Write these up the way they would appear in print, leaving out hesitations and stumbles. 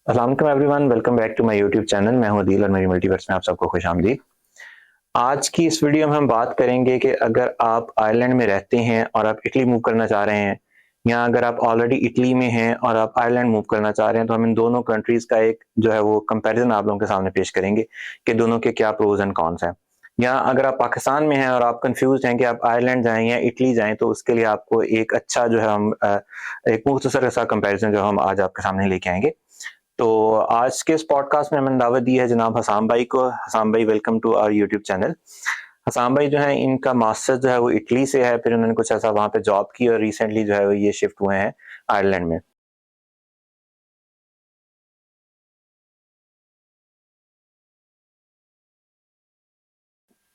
अस्सलाम वालेकुम everyone, welcome back to my YouTube channel. मैं हूं अदील और मेरी मल्टीवर्स में आप सबको खुशामदीद। आज की इस वीडियो में हम बात करेंगे कि अगर आप आयरलैंड में रहते हैं और आप इटली मूव करना चाह रहे हैं, या अगर आप ऑलरेडी इटली में हैं और आप आयरलैंड मूव करना चाह रहे हैं, तो हम इन दोनों कंट्रीज़ का एक जो है वो कंपैरिजन आप लोगों के सामने पेश करेंगे कि दोनों के क्या प्रोज़ एंड कॉन्स हैं। या अगर आप पाकिस्तान में हैं और आप कन्फ्यूज़्ड हैं कि आप आयरलैंड जाएँ या इटली जाएँ, तो उसके लिए आपको एक अच्छा जो है हम एक मुख्तसर सा कंपैरिजन जो हम आज आपके सामने लेके आएँगे। तो आज के इस पॉडकास्ट में मैंने दावत दी है जनाब हसाम भाई को। हसाम भाई, welcome to our YouTube channel. Hassam भाई जो है, इनका मास्टर्स जो है वो इटली से है, फिर उन्होंने कुछ ऐसा वहाँ पे जॉब की और रिसेंटली जो है वो ये शिफ्ट हुए हैं आयरलैंड में।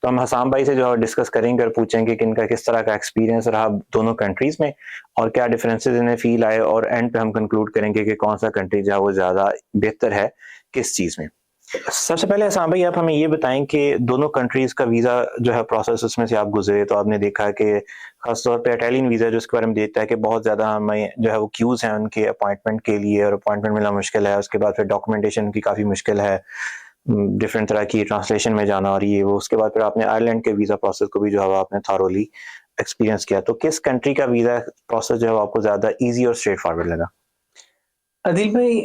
तो हम हसाम भाई से जो है डिस्कस करेंगे और पूछेंगे कि इनका किस तरह का एक्सपीरियंस रहा दोनों कंट्रीज़ में और क्या डिफरेंसेस इन्हें फ़ील आए, और एंड पे हम कंक्लूड करेंगे कि कौन सा कंट्री जो है वो ज़्यादा बेहतर है किस चीज़ में। सबसे पहले हसाम भाई, आप हमें ये बताएं कि दोनों कंट्रीज का वीज़ा जो है प्रोसेस उसमें से आप गुजरे, तो आपने देखा कि खासतौर पे इटालियन वीज़ा जो इसके बारे में देखता है कि बहुत ज़्यादा हमें जो है वो क्यूज़ हैं उनके अपॉइंटमेंट के लिए, और अपॉइंटमेंट मिलना मुश्किल है। उसके बाद फिर डॉक्यूमेंटेशन की काफ़ी मुश्किल है, डिफरेंट तरह की ट्रांसलेशन में जाना और ये वो। उसके बाद फिर आपने आयरलैंड के वीज़ा प्रोसेस को भी जो है वो आपने थॉरोली एक्सपीरियंस किया। तो किस कंट्री का वीज़ा प्रोसेस जो है वो आपको ज़्यादा ईजी और स्ट्रेट फॉरवर्ड लगा? आदिल भाई,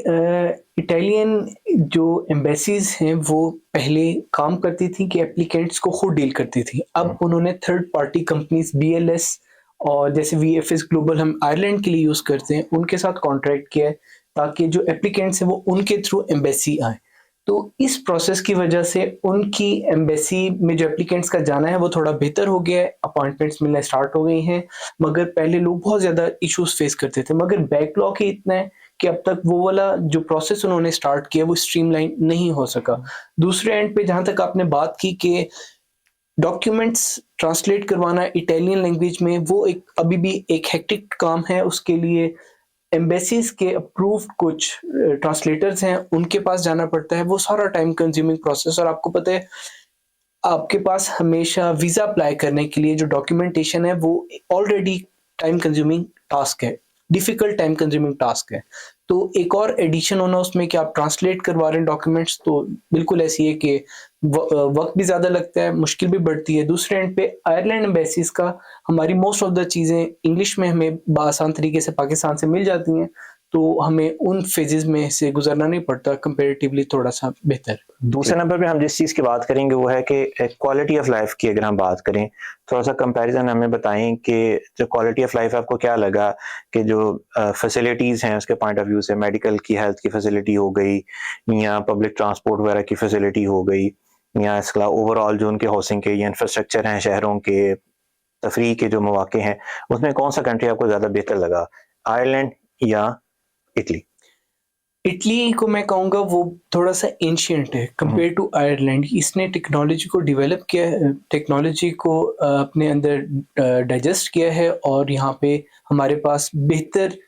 इटालियन जो एम्बेसीज हैं वो पहले काम करती थी कि एप्लीकेंट्स को खुद डील करती थी। अब उन्होंने थर्ड पार्टी कंपनीज बीएलएस और जैसे वीएफएस ग्लोबल हम आयरलैंड के लिए यूज़ करते हैं, उनके साथ कॉन्ट्रैक्ट किया है ताकि जो एप्लीकेंट्स हैं वो उनके थ्रू एम्बेसी आए। तो इस प्रोसेस की वजह से उनकी एम्बेसी में जो एप्लीकेंट्स का जाना है वो थोड़ा बेहतर हो गया है, अपॉइंटमेंट्स मिलना स्टार्ट हो गई हैं। मगर पहले लोग बहुत ज़्यादा इश्यूज फेस करते थे, मगर बैकलॉग ही इतना है कि अब तक वो वाला जो प्रोसेस उन्होंने स्टार्ट किया वो स्ट्रीमलाइन नहीं हो सका। दूसरे एंड पे जहाँ तक आपने बात की कि डॉक्यूमेंट्स ट्रांसलेट करवाना इटालियन लैंग्वेज में, वो एक अभी भी एक हेक्टिक काम है। उसके लिए एम्बेसीज के अप्रूव्ड कुछ ट्रांसलेटर्स हैं, उनके पास जाना पड़ता है। वो सारा टाइम कंज्यूमिंग प्रोसेस, और आपको पता है आपके पास हमेशा वीज़ा अप्लाई करने के लिए जो डॉक्यूमेंटेशन है वो ऑलरेडी टाइम कंज्यूमिंग टास्क है, डिफिकल्ट टाइम कंज्यूमिंग टास्क है। तो एक और एडिशन होना उसमें कि आप ट्रांसलेट करवा रहे हैं डॉक्यूमेंट्स, तो बिल्कुल ऐसी है कि वक्त भी ज़्यादा लगता है, मुश्किल भी बढ़ती है। दूसरे एंड पे आयरलैंड एम्बेसीज का हमारी मोस्ट ऑफ द चीज़ें इंग्लिश में हमें आसान तरीके से पाकिस्तान से मिल जाती हैं, तो हमें उन फेजेस में से गुजरना नहीं पड़ता, कंपेरेटिवली थोड़ा सा बेहतर। दूसरे नंबर पे हम जिस चीज़ की बात करेंगे वो है कि क्वालिटी ऑफ लाइफ की अगर हम बात करें, थोड़ा-सा कंपैरिज़न हमें बताएँ कि जो क्वालिटी ऑफ लाइफ आपको क्या लगा कि जो फैसिलिटीज़ हैं उसके पॉइंट ऑफ व्यू से, मेडिकल की हेल्थ की फैसिलिटी हो गई, या पब्लिक ट्रांसपोर्ट वगैरह की फैसिलिटी हो गई, या इसके अलावा ओवरऑल जो उनके हाउसिंग के या इंफ्रास्ट्रक्चर हैं शहरों के, तफरीह के जो मौके हैं, उसमें कौन-सा कंट्री आपको ज़्यादा बेहतर लगा? आयरलैंड या इटली? इटली को मैं कहूँगा वो थोड़ा-सा एंशिएंट है कंपेयर टू आयरलैंड। इसने टेक्नोलॉजी को डेवलप किया है, टेक्नोलॉजी को अपने अंदर डाइजेस्ट किया है, और यहाँ पे हमारे पास बेहतर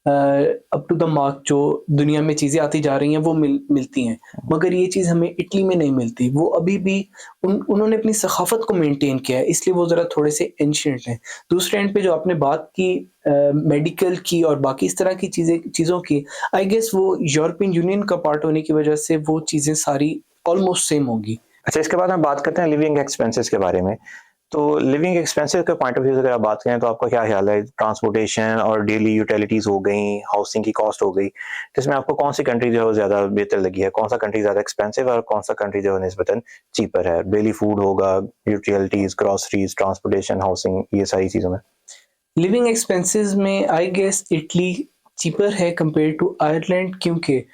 अप टू द मार्क जो दुनिया में चीज़ें आती जा रही हैं वो मिलती हैं। मगर ये चीज़ हमें इटली में नहीं मिलती। वो अभी भी उन्होंने अपनी सखाफ़त को मेंटेन किया है, इसलिए वो ज़रा थोड़े से एंशिएंट हैं। दूसरे एंड पे जो आपने बात की मेडिकल की और बाकी इस तरह की चीज़ों की, आई गेस वो यूरोपियन यूनियन का पार्ट होने की वजह से वो चीज़ें सारी ऑलमोस्ट सेम होंगी। अच्छा, इसके बाद हम बात करते हैं लिविंग एक्सपेंसेस के बारे में। तो लिविंग एक्सपेंसेस के पॉइंट ऑफ व्यू से अगर आप बात करें तो आपका क्या ख्याल है? ट्रांसपोर्टेशन और डेली यूटिलिटीज़ हो गई, हाउसिंग की कॉस्ट हो गई, इसमें आपको कौन-सी कंट्री जो है वो ज़्यादा बेहतर लगी है? कौन-सा कंट्री ज़्यादा एक्सपेंसिव है और कौन-सा कंट्री जो है निस्बतन चीपर है? डेली फूड होगा, यूटिलिटीज़, ग्रोसरीज़, ट्रांसपोर्टेशन, हाउसिंग, ये सारी चीज़ों में? लिविंग एक्सपेंसेस में आई गेस इटली चीपर है कंपेयर टू आयरलैंड, क्योंकि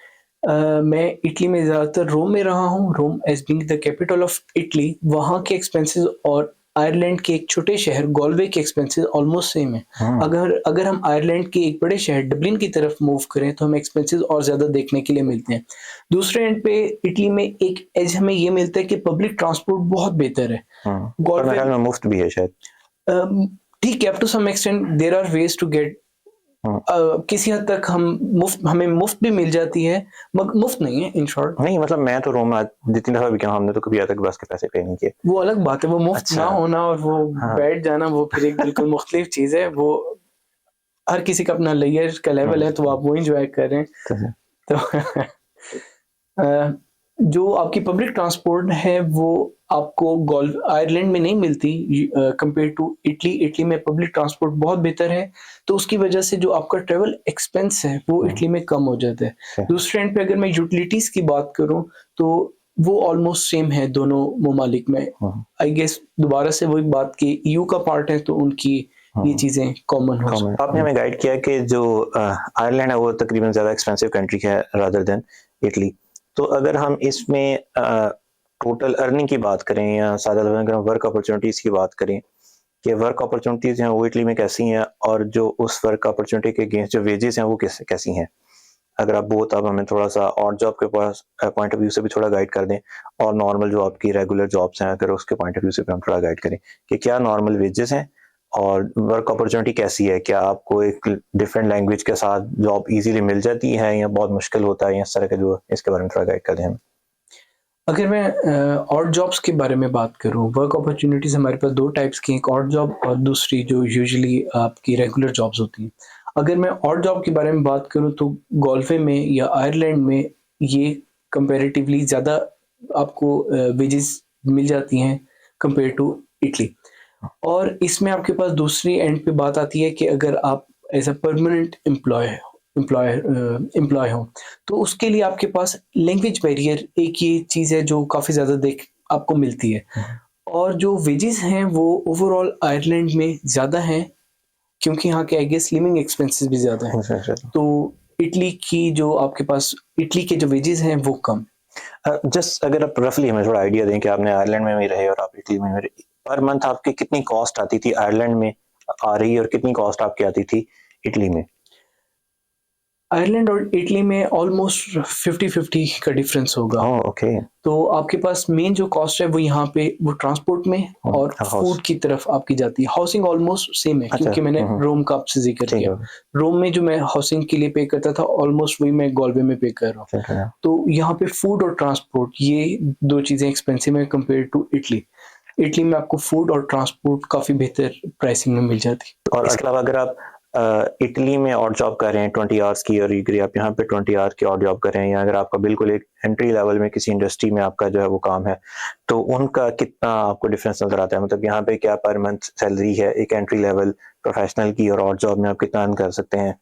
मैं इटली में ज़्यादातर रोम में रहा हूँ। Rome as being the capital of Italy, वहाँ के एक्सपेंसेस और आयरलैंड के एक छोटे शहर गॉलवे के एक्सपेंसेस ऑलमोस्ट सेम है। हुँ। अगर अगर हम आयरलैंड के एक बड़े शहर डबलिन की तरफ मूव करें तो हमें एक्सपेंसेस और ज़्यादा देखने के लिए मिलते हैं। दूसरे एंड पे इटली में एक एज हमें ये मिलता है कि पब्लिक ट्रांसपोर्ट बहुत बेहतर है। हुँ। और मेरे गॉलवे ख्याल में मुफ्त भी है शायद। अम, ठीक है, up to some extent there are ways to get हुँ। किसी हद तक हमें मुफ्त भी मिल जाती है, मगर मुफ्त नहीं है इन शॉर्ट। नहीं, मतलब मैं तो रोम में आज जितनी दफ़ा भी गया हूँ, हमने तो कभी आज तक बस के पैसे पे नहीं किए। वो अलग बात है, वो मुफ्त ना अच्छा। होना और वो हाँ। बैठ जाना वो फिर एक बिल्कुल मुख्तलिफ चीज़ है। वो हर किसी का अपना लेयर का लेवल हुँ। है, तो आप वो एन्जॉय कर रहे हैं। तो तो अ, जो आपकी पब्लिक ट्रांसपोर्ट है वो आपको गोल्फ आयरलैंड में नहीं मिलती कंपेयर टू इटली। इटली में पब्लिक ट्रांसपोर्ट बहुत बेहतर है, तो उसकी वजह से जो आपका ट्रैवल एक्सपेंस है वो हम्म, इटली में कम हो जाता है। okay, दूसरे एंड पे अगर मैं यूटिलिटीज़ की बात करूँ तो वो ऑलमोस्ट सेम है दोनों ममालिक में। हम्म, आई गेस दोबारा से वही बात कि ईयू का पार्ट है तो उनकी ये हम्म, चीज़ें कॉमन हो कॉमन। सकती आपने हैं। हमें गाइड किया कि जो आयरलैंड है वो तकरीबन ज़्यादा एक्सपेंसिव कंट्री है रादर देन इटली। तो अगर हम इसमें टोटल अर्निंग की बात करें या सादा लफ्ज़ों में अगर हम वर्क अपॉर्चुनिटीज़ की बात करें कि वर्क अपॉर्चुनिटीज़ हैं वो इटली में कैसी हैं और जो उस वर्क अपॉर्चुनिटी के अगेंस्ट जो वेजेस हैं वो कैसी हैं? अगर आप बोथ आप हमें थोड़ा-सा ऑड जॉब के पास पॉइंट ऑफ व्यू से भी थोड़ा गाइड कर दें और नॉर्मल जो आपकी रेगुलर जॉब्स हैं अगर उसके पॉइंट ऑफ व्यू से भी हम थोड़ा गाइड करें कि क्या नॉर्मल वेजेस हैं और वर्क अपॉर्चुनिटी कैसी है? क्या आपको एक डिफरेंट लैंग्वेज के साथ जॉब ईज़िली मिल जाती है या बहुत मुश्किल होता है या इस तरह का जो इसके बारे में थोड़ा गाइड कर दें हमें? अगर मैं ऑड जॉब्स के बारे में बात करूँ, वर्क अपॉर्च्युनिटीज़ हमारे पास 2 टाइप्स की हैं, एक ऑड जॉब और दूसरी जो यूजुअली आपकी रेगुलर जॉब्स होती हैं। अगर मैं ऑड जॉब के बारे में बात करूँ तो गॉल्फ़े में या आयरलैंड में ये कंपैरेटिवली ज़्यादा आपको वेजेस मिल जाती हैं कंपेयर टू इटली। और इसमें आपके पास दूसरी एंड पे बात आती है कि अगर आप एज़ अ परमानेंट एम्प्लॉय हो, तो उसके लिए आपके पास लैंग्वेज बैरियर एक ये चीज़ है जो काफ़ी ज़्यादा देख आपको मिलती है। हुँ, और जो वेजेस हैं वो ओवरऑल आयरलैंड में ज़्यादा हैं क्योंकि यहाँ के आई गेस लिविंग एक्सपेंसेस भी ज़्यादा हैं। हुँ। तो इटली की जो आपके पास इटली के जो वेजेस हैं वो कम। जस्ट अगर आप रफली हमें थोड़ा आइडिया दें कि आपने आयरलैंड में भी रहे और आप इटली में भी रहे, पर मंथ आपकी कितनी कॉस्ट आती थी आयरलैंड में आ रही और कितनी कॉस्ट आपकी आती थी इटली में? आयरलैंड और इटली में ऑलमोस्ट 50-50 का डिफरेंस होगा। ओह! ओके। तो आपके पास मेन जो कॉस्ट है वो यहाँ पे वो ट्रांसपोर्ट में और हाउस। फूड की तरफ आपकी जाती है। हाउसिंग ऑलमोस्ट सेम है अच्छा, क्योंकि मैंने रोम का आपसे ज़िक्र ठीक किया। है, रोम में जो मैं हाउसिंग के लिए पे करता था ऑलमोस्ट वही मैं गॉल्वे में पे कर रहा हूँ। ठीक है। तो यहाँ पे फूड और ट्रांसपोर्ट ये 2 चीज़ें एक्सपेंसिव हैं कंपेयर टू इटली। इटली में आपको फूड और ट्रांसपोर्ट काफ़ी बेहतर प्राइसिंग में मिल जाती है। और इसके मतलब अगर आप इटली में ऑड जॉब कर रहे हैं 20 आवर्स की और अगर आप यहाँ पे 20 आवर्स की ऑड जॉब कर रहे हैं या अगर आपका बिल्कुल एक एंट्री लेवल में किसी इंडस्ट्री में आपका जो है वो काम है, तो उनका कितना आपको डिफरेंस नज़र आता है? मतलब यहाँ पे क्या पर मंथ सैलरी है एक एंट्री लेवल प्रोफेशनल की और ऑड जॉब में आप कितना अर्न कर सकते हैं?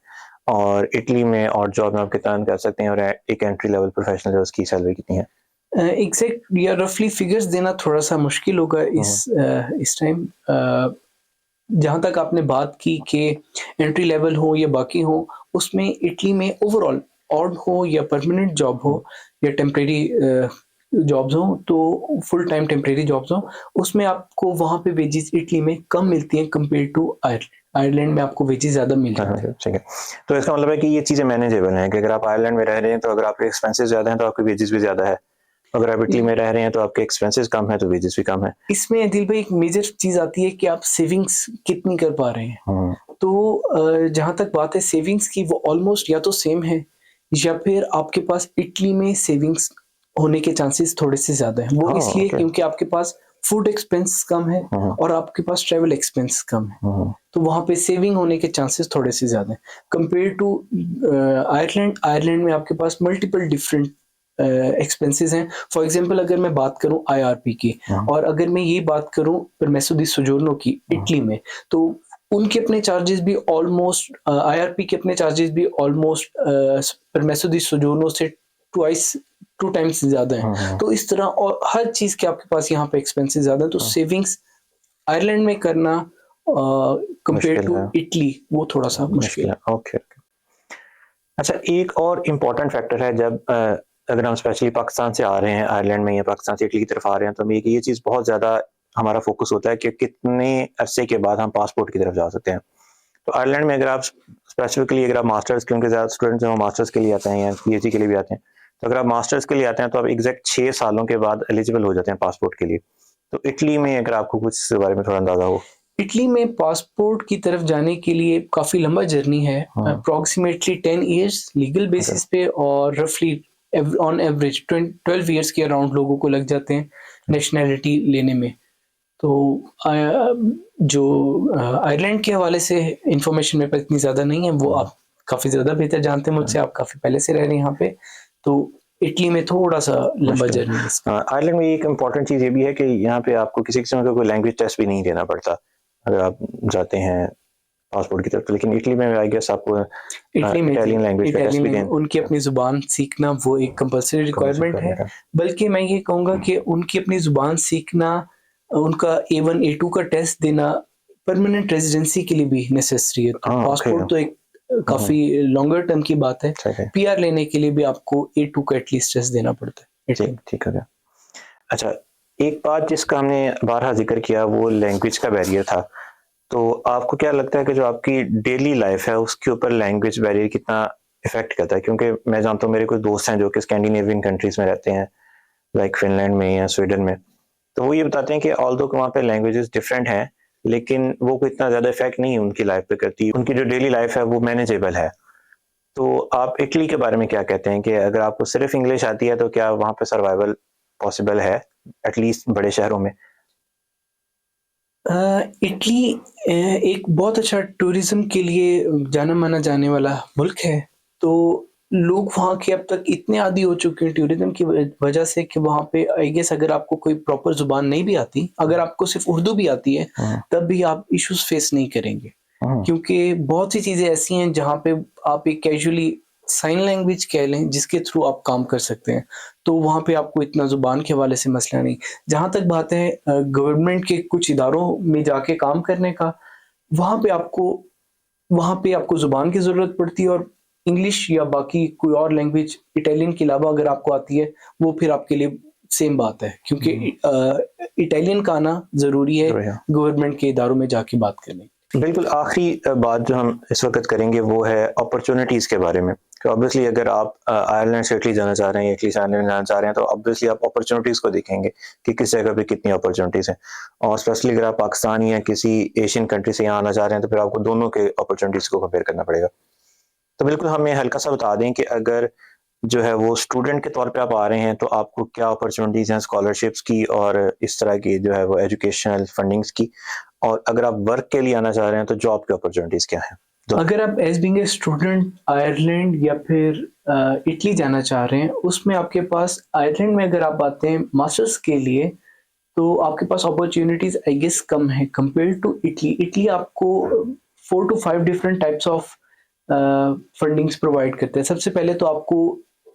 और इटली में ऑड जॉब में आप कितना अर्न कर सकते हैं और एक एंट्री लेवल प्रोफेशनल जो उसकी सैलरी कितनी है? एग्ज़ैक्ट या रफली फिगर्स देना थोड़ा-सा मुश्किल होगा हुँ, इस टाइम। जहाँ तक आपने बात की कि एंट्री लेवल हो या बाकी हो, उसमें इटली में ओवरऑल ऑड हो या परमानेंट जॉब हो हुँ, या टेम्परेरी जॉब्स हों, तो फुल टाइम टेम्परेरी जॉब्स हों, उसमें आपको वहाँ पे वेजेस इटली में कम मिलती हैं कंपेयर टू आयरलैंड। आयरलैंड में आपको वेजेस ज़्यादा मिल हाँ, जाते हैं। हाँ, ठीक है। तो इसका मतलब है कि ये चीज़ें मैनेजेबल हैं कि अगर आप आयरलैंड में रह रहे हैं, तो अगर आपके एक्सपेंसेस ज़्यादा हैं, तो आपके वेजेस भी ज़्यादा है। अगर आप इटली इ में रह रहे हैं, तो आपके एक्सपेंसेस कम हैं, तो वेजेस भी कम है। इसमें अदिल भाई एक मेजर चीज़ आती है कि आप सेविंग्स कितनी कर पा रहे हैं। हुँ, तो जहाँ तक बात है सेविंग्स की वो ऑलमोस्ट या तो सेम है या फिर आपके पास इटली में सेविंग्स होने के चांसेस थोड़े से ज़्यादा हैं। वो ओह! इसलिए ओके। क्योंकि आपके पास फूड एक्सपेंस कम है हुँ, हुँ, और आपके पास ट्रैवल एक्सपेंस कम है। हुँ, हुँ, तो वहाँ पे सेविंग होने के चांसेस थोड़े से ज़्यादा हैं। कंपेयर टू आयरलैंड, आयरलैंड में आपके पास मल्टीपल डिफरेंट एक्सपेंसेस हैं। फॉर एग्ज़ाम्पल अगर मैं बात करूँ आईआरपी की हुँ, और अगर मैं ये बात करूँ परमेसो दी सोजोर्नो की हुँ, इटली में, तो उनके अपने चार्जेस भी ऑलमोस्ट आईआरपी के अपने चार्जेस भी ऑलमोस्ट परमेसो दी सोजोर्नो से ट्वाइस 2 टाइम्स ज़्यादा हैं। हुँ, हुँ, तो इस तरह और हर चीज़ के आपके पास यहाँ पे एक्सपेंसेस ज़्यादा हैं, तो हुँ, सेविंग्स आयरलैंड में करना कंपेयर मुश्किल टू है, इटली वो थोड़ा-सा मुश्किल मुश्किल है। है। Okay, okay. अच्छा, एक और इम्पोर्टेंट फैक्टर है जब अगर हम स्पेशली पाकिस्तान से आ रहे हैं आयरलैंड में या पाकिस्तान से इटली की तरफ आ रहे हैं, तो हमें एक ये चीज़ बहुत ज़्यादा हमारा फ़ोकस होता है कि कितने अरसे के बाद हम पासपोर्ट की तरफ जा सकते हैं। तो आयरलैंड में अगर आप स्पेसिफिकली अगर आप मास्टर्स क्योंकि ज़्यादा स्टूडेंट्स हैं वो मास्टर्स के लिए आते हैं या पीएचडी के लिए भी आते हैं। तो अगर आप मास्टर्स के लिए आते हैं तो आप एग्ज़ैक्ट 6 सालों के बाद एलिजिबल हो जाते हैं पासपोर्ट के लिए। तो इटली में अगर आपको कुछ इसके बारे में थोड़ा अंदाज़ा हो? इटली में पासपोर्ट की तरफ जाने के लिए काफ़ी लंबा जर्नी है। हाँ, अप्रॉक्सिमेटली 10 इयर्स लीगल अच्छा। बेसिस पे और रफली ऑन एवरेज 12 इयर्स के अराउंड लोगों को लग जाते हैं नेशनैलिटी लेने में। तो जो आयरलैंड के हवाले से इन्फॉर्मेशन मेरे पास इतनी ज़्यादा नहीं है, वो हुँ, आप काफ़ी ज़्यादा बेहतर जानते हैं हुँ, मुझसे, आप काफ़ी पहले से रह रहे हैं यहाँ पे। तो इटली में थोड़ा सा लंबा मुश्किल जर्नी है इसका। आयरलैंड में एक इम्पॉर्टेंट चीज़ ये भी है कि यहाँ पे आपको किसी किस्म का कोई लैंग्वेज टेस्ट भी नहीं देना पड़ता अगर आप जाते हैं पासपोर्ट की तरफ। लेकिन इटली में आई गेस आपको इटली में इटालियन लैंग्वेज का टेस्ट भी देना उनकी अपनी जुबान सीखना वो एक कंपल्सरी रिक्वायरमेंट है। बल्कि मैं ये कहूँगा कि उनकी अपनी जुबान सीखना, उनका A1 A2 का टेस्ट देना परमानेंट रेजिडेंसी के लिए भी नेसेसरी है। तो पासपोर्ट तो एक काफी लॉन्गर टर्म की बात है। PR लेने के लिए भी आपको A2 का एटलीस्ट टेस्ट देना पड़ता है। ठीक है। अच्छा, एक बात जिसका हमने बारहा जिक्र किया वो लैंग्वेज का बैरियर था। तो आपको क्या लगता है कि जो आपकी डेली लाइफ है उसके ऊपर लैंग्वेज बैरियर कितना इफेक्ट करता है? क्योंकि मैं जानता हूँ मेरे कुछ दोस्त हैं जो कि स्कैंडिनेवियन कंट्रीज में रहते हैं, लाइक फिनलैंड में या स्वीडन में। तो वो ये बताते हैं कि ऑल्दो वहाँ पे लैंग्वेजेस डिफरेंट हैं, लेकिन वो कोई इतना ज़्यादा इफेक्ट नहीं उनकी लाइफ पे करती। उनकी जो डेली लाइफ है वो मैनेजेबल है। तो आप इटली के बारे में क्या कहते हैं कि अगर आपको सिर्फ इंग्लिश आती है तो क्या वहाँ पे सर्वाइवल पॉसिबल है, एटलीस्ट बड़े शहरों में? इटली एक बहुत अच्छा टूरिज्म के लिए जाना माना जाने वाला मुल्क है। तो लोग वहाँ के अब तक इतने आदी हो चुके हैं टूरिज्म की वजह से कि वहाँ पे आई गेस अगर आपको कोई प्रॉपर जुबान नहीं भी आती, अगर आपको सिर्फ उर्दू भी आती है तब भी आप इश्यूज फेस नहीं करेंगे। क्योंकि बहुत सी चीज़ें ऐसी हैं जहाँ पे आप एक कैजुअली साइन लैंग्वेज कह लें जिसके थ्रू आप काम कर सकते हैं, तो वहाँ पे आपको इतना ज़ुबान के हवाले से मसला नहीं। जहाँ तक बात है गवर्नमेंट के कुछ इदारों में जाके काम करने का, वहाँ पे आपको ज़ुबान की ज़रूरत पड़ती है, और इंग्लिश या बाकी कोई और लैंग्वेज इटालियन के अलावा अगर आपको आती है, वो फिर आपके लिए सेम बात है। क्योंकि इटालियन का आना ज़रूरी है गवर्नमेंट के इदारों में जाके बात करने की। बिल्कुल, आखिरी बात जो हम इस वक्त करेंगे वो है अपॉर्चुनिटीज़ के बारे में। कि ऑब्वियसली अगर आप आयरलैंड से इटली जाना चाह रहे हैं, इटली से आयरलैंड जाना चाह रहे हैं, तो ऑब्वियसली आप अपॉर्चुनिटीज़ को देखेंगे कि किस जगह पे कितनी अपॉर्चुनिटीज़ हैं। और स्पेशली अगर आप पाकिस्तान या किसी एशियन कंट्री से यहाँ आना चाह रहे हैं, तो फिर आपको दोनों के अपॉर्चुनिटीज़ को कंपेयर करना पड़ेगा। तो बिल्कुल हमें हल्का सा बता दें कि अगर जो है वो स्टूडेंट के तौर पे आप आ रहे हैं, तो आपको क्या अपॉर्चुनिटीज़ हैं स्कॉलरशिप्स की और इस तरह की जो है वो एजुकेशनल फंडिंग्स की, और अगर आप वर्क के लिए आना चाह रहे हैं तो जॉब की अपॉर्चुनिटीज़ क्या हैं? अगर आप as being a student Ireland या फिर इटली जाना चाह रहे हैं, उसमें आपके पास आयरलैंड में अगर आप आते हैं मास्टर्स के लिए, तो आपके पास अपॉर्चुनिटीज आई गेस कम है कंपेयर टू इटली। इटली आपको 4 to 5 different types of fundings provide करते हैं। सबसे पहले तो आपको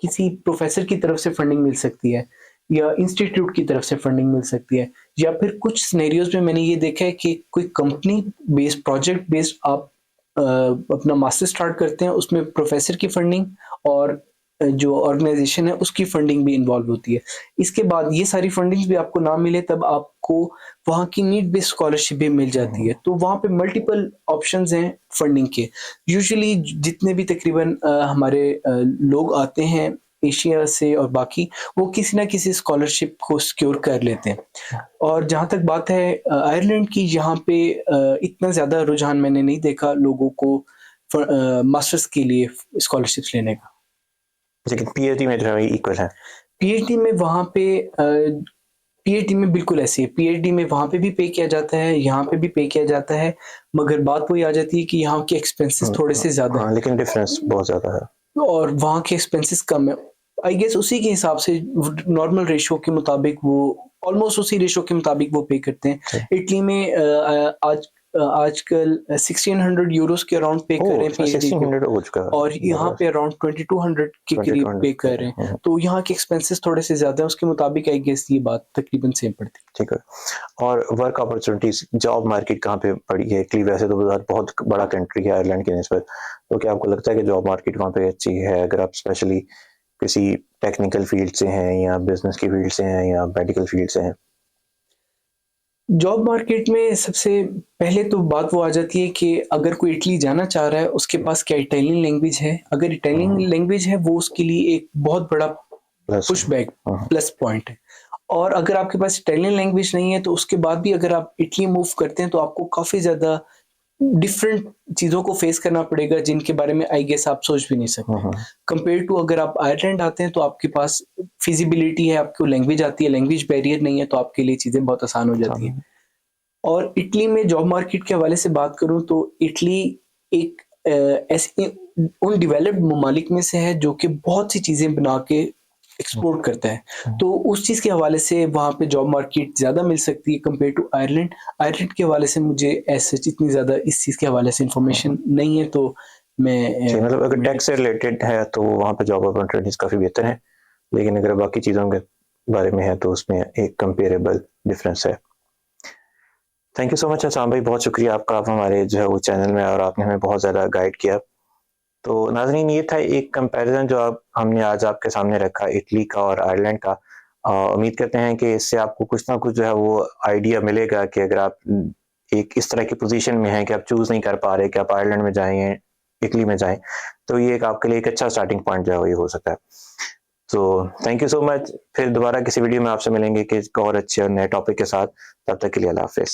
किसी प्रोफेसर की तरफ से फंडिंग मिल सकती है, या इंस्टीट्यूट की तरफ से फंडिंग मिल सकती है, या फिर कुछ सिनेरियोज में मैंने ये देखा है कि कोई कंपनी बेस्ड प्रोजेक्ट बेस्ड आप अपना मास्टर स्टार्ट करते हैं, उसमें प्रोफेसर की फंडिंग और जो ऑर्गेनाइजेशन है उसकी फंडिंग भी इन्वॉल्व होती है। इसके बाद ये सारी फंडिंग्स भी आपको ना मिले तब आपको वहाँ की नीड बेस्ड स्कॉलरशिप भी मिल जाती है। तो वहाँ पे मल्टीपल ऑप्शंस हैं फंडिंग के। यूजुअली जितने भी तकरीबन हमारे लोग आते हैं एशिया से और बाकी, वो किसी ना किसी स्कॉलरशिप को सिक्योर कर लेते हैं। और जहाँ तक बात है आयरलैंड की, यहाँ पे इतना ज़्यादा रुझान मैंने नहीं देखा लोगों को मास्टर्स के लिए स्कॉलरशिप्स लेने का। लेकिन पीएचडी में जो है इक्वल है। पीएचडी में वहाँ पे पीएचडी में बिल्कुल ऐसे है। पीएचडी में वहाँ पे भी पे किया जाता है, यहाँ पे भी पे किया जाता है, मगर बात वही आ जाती है कि यहाँ के एक्सपेंसेस थोड़े से ज़्यादा हैं। लेकिन डिफरेंस बहुत ज़्यादा है और वहाँ के एक्सपेंसेस कम है। आई गेस उसी के हिसाब से नॉर्मल रेशो के मुताबिक वो ऑलमोस्ट उसी रेशो के मुताबिक वो पे करते हैं। इटली में आजकल 1600 यूरोस के अराउंड पे कर रहे हैं पीएचडी को, और यहाँ पे अराउंड 2200 के करीब पे कर रहे हैं। तो यहाँ के एक्सपेंसेस थोड़े से ज्यादा है, उसके मुताबिक आई गेस ये बात तकरीबन सेम पड़ती है। ठीक है। और वर्क अपॉर्चुनिटीज, जॉब मार्केट कहाँ पे पड़ी है? इटली वैसे तो बहुत बड़ा कंट्री है आयरलैंड की निस्बत, तो क्या आपको लगता है कि जॉब मार्केट वहाँ पे अच्छी है अगर आप स्पेशली किसी टेक्निकल फील्ड से हैं या बिजनेस की फील्ड से हैं या मेडिकल फील्ड से हैं? जॉब मार्केट में सबसे पहले तो बात वो आ जाती है कि अगर कोई इटली जाना चाह रहा है उसके पास क्या इटालियन लैंग्वेज है। अगर इटालियन लैंग्वेज है वो उसके लिए एक बहुत बड़ा पुशबैक प्लस पॉइंट है। और अगर आपके पास इटालियन लैंग्वेज नहीं है तो उसके बाद भी अगर आप इटली मूव करते हैं तो आपको काफ़ी ज़्यादा डिफरेंट चीज़ों को फेस करना पड़ेगा जिनके बारे में आई गेस आप सोच भी नहीं सकते। कंपेयर टू अगर आप आयरलैंड आते हैं तो आपके पास फिजिबिलिटी है, आपको लैंग्वेज आती है, लैंग्वेज बैरियर नहीं है, तो आपके लिए चीज़ें बहुत आसान हो जाती हैं। और इटली में जॉब मार्केट के हवाले से बात करूं तो इटली एक ऐसे उन डेवलप्ड ममालिक में से है जो कि बहुत सी चीज़ें बना के एक्सपोर्ट करता है, तो उस चीज़ के हवाले से वहाँ पे जॉब मार्केट ज़्यादा मिल सकती है कंपेयर टू आयरलैंड। आयरलैंड के हवाले से मुझे ऐसे इतनी ज़्यादा इस चीज़ के हवाले से इन्फॉर्मेशन नहीं है, तो मैं जी, मतलब अगर टैक्स से रिलेटेड है तो वहाँ पे जॉब अपॉर्चुनिटीज़ काफ़ी बेहतर हैं, लेकिन अगर बाकी चीज़ों के बारे में है तो उसमें एक कंपेरेबल डिफरेंस है। Thank you so much Assam भाई, बहुत शुक्रिया आपका, आप हमारे जो है वो चैनल में और आपने हमें बहुत ज़्यादा गाइड किया। तो नाज़रीन, ये था एक कंपैरिज़न जो हमने आज आपके सामने रखा इटली का और आयरलैंड का। उम्मीद करते हैं कि इससे आपको कुछ ना कुछ जो है वो आइडिया मिलेगा कि अगर आप एक इस तरह की पोज़ीशन में हैं कि आप चूज़ नहीं कर पा रहे कि आप आयरलैंड में जाएँ या इटली में जाएँ, तो ये एक आपके लिए एक अच्छा स्टार्टिंग पॉइंट जो है वो ये हो सकता है। तो थैंक यू सो मच, फिर दोबारा किसी वीडियो में आपसे मिलेंगे कि एक और अच्छे और नए टॉपिक के साथ। तब तक के लिए अल्लाह हाफ़िज़।